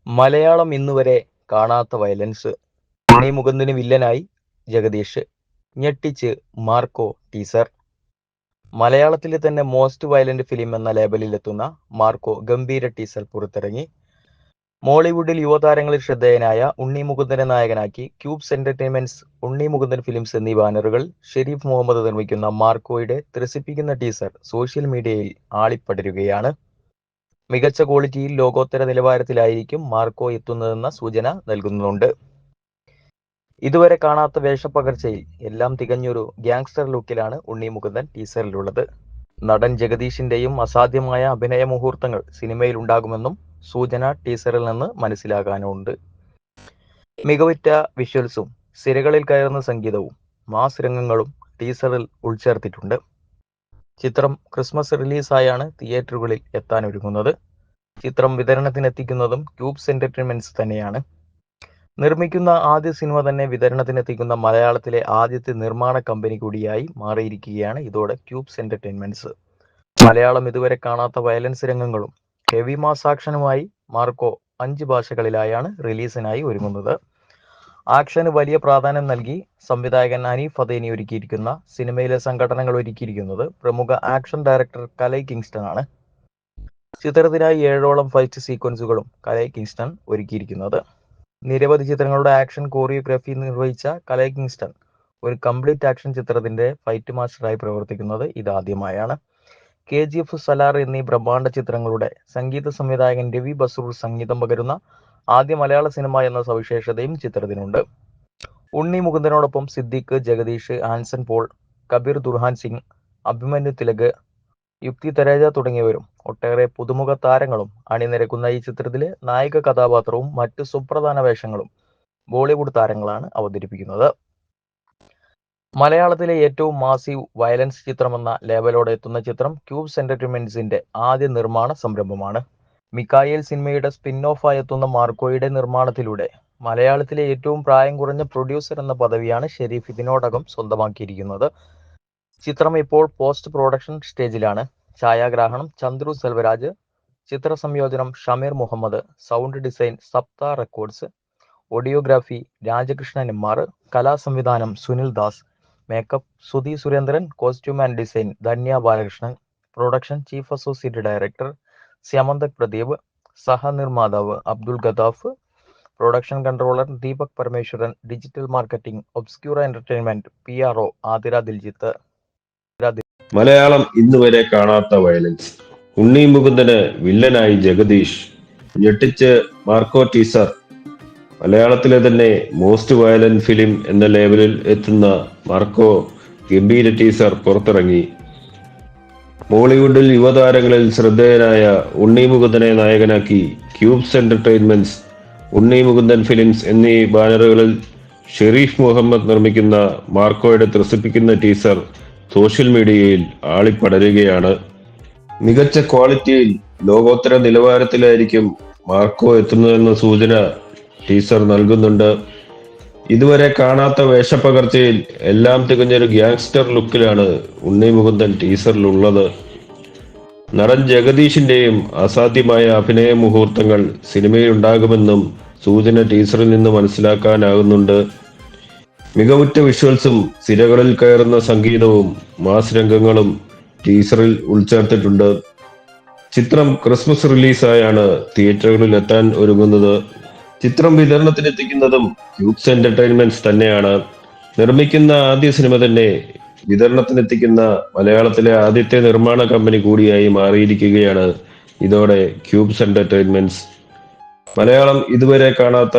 മലയാളം ഇന്നുവരെ കാണാത്ത വയലൻസ്. ഉണ്ണി മുകുന്ദന് വില്ലനായി ജഗദീഷ്. ഞെട്ടിച്ച് മാർക്കോ ടീസർ. മലയാളത്തിലെ തന്നെ മോസ്റ്റ് വയലന്റ് ഫിലിം എന്ന ലേബലിലെത്തുന്ന മാർക്കോ ഗംഭീര ടീസർ പുറത്തിറങ്ങി. മോളിവുഡിൽ യുവതാരങ്ങളിൽ ശ്രദ്ധേയനായ ഉണ്ണി മുകുന്ദനെ നായകനാക്കി cubes entertainments, Unni Mukundan films എന്നീ ബാനറുകൾ ഷെരീഫ് മുഹമ്മദ് നിർമ്മിക്കുന്ന മാർക്കോയുടെ ത്രസിപ്പിക്കുന്ന ടീസർ സോഷ്യൽ മീഡിയയിൽ ആളിപ്പടരുകയാണ്. മികച്ച ക്വാളിറ്റിയിൽ ലോകോത്തര നിലവാരത്തിലായിരിക്കും മാർക്കോ എത്തുന്നതെന്ന സൂചന നൽകുന്നുണ്ട്. ഇതുവരെ കാണാത്ത വേഷപ്പകർച്ചയിൽ എല്ലാം തികഞ്ഞൊരു ഗ്യാങ്സ്റ്റർ ലുക്കിലാണ് ഉണ്ണി മുകുന്ദൻ ടീസറിലുള്ളത്. നടൻ ജഗദീഷിന്റെയും അസാധ്യമായ അഭിനയ മുഹൂർത്തങ്ങൾ സിനിമയിൽ ഉണ്ടാകുമെന്നും സൂചന ടീസറിൽ നിന്ന് മനസ്സിലാകാനുണ്ട്. മികവുറ്റ വിഷ്വൽസും സിരകളിൽ കയറുന്ന സംഗീതവും മാസ് രംഗങ്ങളും ടീസറിൽ ഉൾച്ചേർത്തിട്ടുണ്ട്. ചിത്രം ക്രിസ്മസ് റിലീസായാണ് തിയേറ്ററുകളിൽ എത്താനൊരുങ്ങുന്നത്. ചിത്രം വിതരണത്തിനെത്തിക്കുന്നതും ക്യൂബ്സ് എന്റർടൈൻമെന്റ്സ് തന്നെയാണ്. നിർമ്മിക്കുന്ന ആദ്യ സിനിമ തന്നെ വിതരണത്തിനെത്തിക്കുന്ന മലയാളത്തിലെ ആദ്യത്തെ നിർമ്മാണ കമ്പനി കൂടിയായി മാറിയിരിക്കുകയാണ് ഇതോടെ ക്യൂബ്സ് എന്റർടൈൻമെന്റ്സ്. മലയാളം ഇതുവരെ കാണാത്ത വയലൻസ് രംഗങ്ങളും ഹെവി മാസ് ആക്ഷനുമായി മാർക്കോ 5 ഭാഷകളിലായാണ് റിലീസിനായി ഒരുങ്ങുന്നത്. ആക്ഷന് വലിയ പ്രാധാന്യം നൽകി സംവിധായകൻ ഹനീഫ് അദേനി ഒരുക്കിയിരിക്കുന്ന സിനിമയിലെ സംഘടനകൾ ഒരുക്കിയിരിക്കുന്നത് പ്രമുഖ ആക്ഷൻ ഡയറക്ടർ കലൈ കിങ്സ്റ്റൺ ആണ്. ചിത്രത്തിനായി 7ഓളം ഫൈറ്റ് സീക്വൻസുകളും കലൈ കിങ്സ്റ്റൺ ഒരുക്കിയിരിക്കുന്നത്. നിരവധി ചിത്രങ്ങളുടെ ആക്ഷൻ കോറിയോഗ്രാഫി നിർവഹിച്ച കലൈ കിങ്സ്റ്റൺ ഒരു കംപ്ലീറ്റ് ആക്ഷൻ ചിത്രത്തിന്റെ ഫൈറ്റ് മാസ്റ്ററായി പ്രവർത്തിക്കുന്നത് ഇതാദ്യമായാണ്. KGF, സലാർ എന്നീ ബ്രഹ്മാണ്ഡ ചിത്രങ്ങളുടെ സംഗീത സംവിധായകൻ രവി ബസൂർ സംഗീതം പകരുന്ന ആദ്യ മലയാള സിനിമ എന്ന സവിശേഷതയും ചിത്രത്തിനുണ്ട്. ഉണ്ണി മുകുന്ദനോടൊപ്പം സിദ്ദിഖ്, ജഗദീഷ്, ആൻസൺ പോൾ, കബീർ ദുർഹാൻ സിംഗ്, അഭിമന്യു തിലക്, യുക്തി തരേജ തുടങ്ങിയവരും ഒട്ടേറെ പുതുമുഖ താരങ്ങളും അണിനിരക്കുന്ന ഈ ചിത്രത്തിലെ നായിക കഥാപാത്രവും മറ്റ് സുപ്രധാന വേഷങ്ങളും ബോളിവുഡ് താരങ്ങളാണ് അവതരിപ്പിക്കുന്നത്. മലയാളത്തിലെ ഏറ്റവും മാസീവ് വയലൻസ് ചിത്രമെന്ന ലേബലോടെ എത്തുന്ന ചിത്രം ക്യൂബ്സ് എന്റർടൈൻമെന്റ്സിന്റെ ആദ്യ നിർമ്മാണ സംരംഭമാണ്. മിക്കായേൽ സിനിമയുടെ സ്പിൻ ഓഫായി എത്തുന്ന മാർക്കോയുടെ നിർമ്മാണത്തിലൂടെ മലയാളത്തിലെ ഏറ്റവും പ്രായം കുറഞ്ഞ പ്രൊഡ്യൂസർ എന്ന പദവിയാണ് ഷെരീഫ് ഇതിനോടകം സ്വന്തമാക്കിയിരിക്കുന്നത്. ചിത്രം ഇപ്പോൾ പോസ്റ്റ് പ്രൊഡക്ഷൻ സ്റ്റേജിലാണ്. ഛായാഗ്രാഹണം ചന്ദ്രു സെൽവരാജ്, ചിത്ര സംയോജനം Shameer Muhammad, sound design Saptha records, audiography Rajakrishnan M R, കലാസംവിധാനം Sunil Das, makeup Sudhi Surendran, costume and design Dhanya Balakrishnan, production chief associate director Syamanthak Pradeep, സഹനിർമ്മാതാവ് Abdul Gadaf, production controller Deepak Parameswaran, digital marketing Obscura entertainment, PRO Athira Diljith. Malayalam ഇന്നുവരെ കാണാത്ത വയലൻസ്. ഉണ്ണി മുകുന്ദന് വില്ലനായി ജഗദീഷ്. ഞെട്ടിച്ച് മാർക്കോ ടീസർ. മലയാളത്തിലെ തന്നെ മോസ്റ്റ് വയലന്റ് ഫിലിം എന്ന ലേബലിൽ എത്തുന്ന മാർക്കോ ഗംഭീര ടീസർ പുറത്തിറങ്ങി. ബോളിവുഡിൽ യുവതാരങ്ങളിൽ ശ്രദ്ധേയനായ ഉണ്ണി മുകുന്ദനെ നായകനാക്കി cubes entertainments, Unni Mukundan films എന്നീ ബാനറുകളിൽ ഷെരീഫ് മുഹമ്മദ് നിർമ്മിക്കുന്ന മാർക്കോയുടെ ത്രസിപ്പിക്കുന്ന ടീസർ സോഷ്യൽ മീഡിയയിൽ ആളിപ്പടരുകയാണ്. മികച്ച ക്വാളിറ്റിയിൽ ലോകോത്തര നിലവാരത്തിലായിരിക്കും മാർക്കോ എത്തുന്നതെന്ന സൂചന ടീസർ നൽകുന്നുണ്ട്. ഇതുവരെ കാണാത്ത വേഷപ്പകർച്ചയിൽ എല്ലാം തികഞ്ഞൊരു ഗ്യാങ്സ്റ്റർ ലുക്കിലാണ് ഉണ്ണി മുകുന്ദൻ ടീസറിലുള്ളത്. നടൻ ജഗദീഷിന്റെയും അസാധ്യമായ അഭിനയ മുഹൂർത്തങ്ങൾ സിനിമയിൽ ഉണ്ടാകുമെന്നും സൂചന ടീസറിൽ നിന്ന് മനസ്സിലാക്കാനാകുന്നുണ്ട്. മികവുറ്റ വിഷ്വൽസും സിരകളിൽ കയറുന്ന സംഗീതവും മാസ് രംഗങ്ങളും ടീസറിൽ ഉൾച്ചേർത്തിട്ടുണ്ട്. ചിത്രം ക്രിസ്മസ് റിലീസായാണ് തിയേറ്ററുകളിൽ എത്താൻ ഒരുങ്ങുന്നത്. ചിത്രം വിതരണത്തിനെത്തിക്കുന്നതും ക്യൂബ്സ് എന്റർടൈൻമെന്റ്സ് തന്നെയാണ്. നിർമ്മിക്കുന്ന ആദ്യ സിനിമ തന്നെ വിതരണത്തിനെത്തിക്കുന്ന മലയാളത്തിലെ ആദ്യത്തെ നിർമ്മാണ കമ്പനി കൂടിയായി മാറിയിരിക്കുകയാണ് ഇതോടെ ക്യൂബ്സ് എന്റർടൈൻമെന്റ്സ്. മലയാളം ഇതുവരെ കാണാത്ത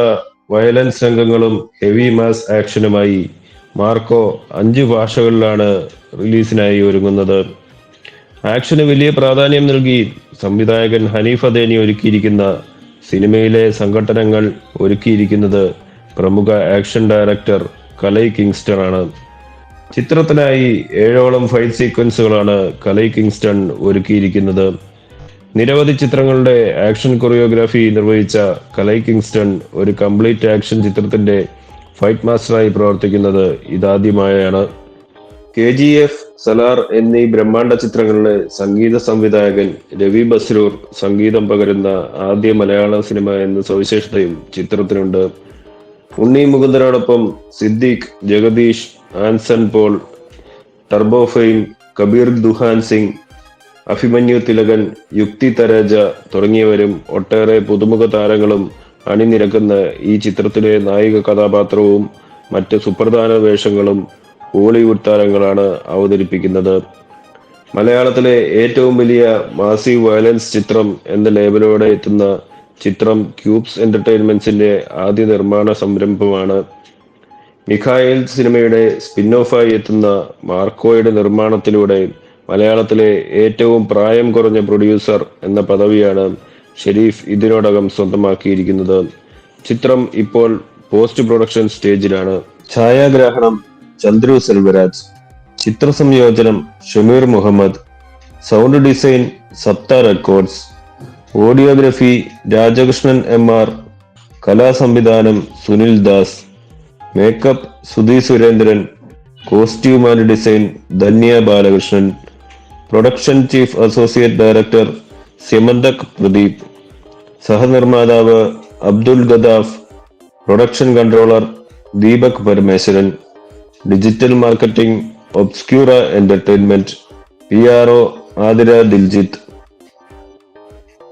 വയലൻസ് രംഗങ്ങളും ഹെവി മാസ് ആക്ഷനുമായി മാർക്കോ 5 ഭാഷകളിലാണ് റിലീസിനായി ഒരുങ്ങുന്നത്. ആക്ഷന് വലിയ പ്രാധാന്യം നൽകി സംവിധായകൻ ഹനീഫ് അദേനി ഒരുക്കിയിരിക്കുന്ന സിനിമയിലെ സംഘട്ടനങ്ങൾ ഒരുക്കിയിരിക്കുന്നത് പ്രമുഖ ആക്ഷൻ ഡയറക്ടർ കലൈ കിങ്സ്റ്റൺ ആണ്. ചിത്രത്തിനായി 7ഓളം ഫൈറ്റ് സീക്വൻസുകളാണ് കലൈ കിങ്സ്റ്റൺ ഒരുക്കിയിരിക്കുന്നത്. നിരവധി ചിത്രങ്ങളുടെ ആക്ഷൻ കൊറിയോഗ്രാഫി നിർവഹിച്ച കലൈ കിങ്സ്റ്റൺ ഒരു കംപ്ലീറ്റ് ആക്ഷൻ ചിത്രത്തിന്റെ ഫൈറ്റ് മാസ്റ്ററായി പ്രവർത്തിക്കുന്നത് ഇതാദ്യമായാണ്. KGF, സലാർ എന്നീ ബ്രഹ്മാണ്ഡ ചിത്രങ്ങളിലെ സംഗീത സംവിധായകൻ രവി ബസ്രൂർ സംഗീതം പകരുന്ന ആദ്യ മലയാള സിനിമ എന്ന സവിശേഷതയും ചിത്രത്തിനുണ്ട്. ഉണ്ണി മുകുന്ദനോടൊപ്പം Siddique, Jagadish, Anson Paul, Turbo fame, Kabir Duhan Singh, Abhimanyu Thilakan, Yukti Thareja തുടങ്ങിയവരും ഒട്ടേറെ പുതുമുഖ താരങ്ങളും അണിനിരക്കുന്ന ഈ ചിത്രത്തിലെ നായിക കഥാപാത്രവും മറ്റ് സുപ്രധാന വേഷങ്ങളും ഹോളിവുഡ് താരങ്ങളാണ് അവതരിപ്പിക്കുന്നത്. മലയാളത്തിലെ ഏറ്റവും വലിയ മാസീവ് വയലൻസ് ചിത്രം എന്ന ലേബലോടെ എത്തുന്ന ചിത്രം ക്യൂബ്സ് എന്റർടൈൻമെന്റ്സിന്റെ ആദ്യ നിർമ്മാണ സംരംഭമാണ്. മിഖായേൽ സിനിമയുടെ സ്പിൻ ഓഫായി എത്തുന്ന മാർക്കോയുടെ നിർമ്മാണത്തിലൂടെ മലയാളത്തിലെ ഏറ്റവും പ്രായം കുറഞ്ഞ പ്രൊഡ്യൂസർ എന്ന പദവിയാണ് ഷെരീഫ് ഇതിനോടകം സ്വന്തമാക്കിയിരിക്കുന്നത്. ചിത്രം ഇപ്പോൾ പോസ്റ്റ് പ്രൊഡക്ഷൻ സ്റ്റേജിലാണ്. ഛായാഗ്രാഹണം ചന്ദ്രു സെൽവരാജ്, ചിത്രസംയോജനം Shameer Muhammad, sound design Saptha records, audiography Rajakrishnan MR, കലാസംവിധാനം Sunil Das, makeup Sudhi Surendran, costume and design Dhanya Balakrishnan, production chief associate director Syamanthak Pradeep, സഹനിർമ്മാതാവ് Abdul Gadaf, production controller Deepak Parameswaran, digital marketing Obscura entertainment, PRO Athira Diljith.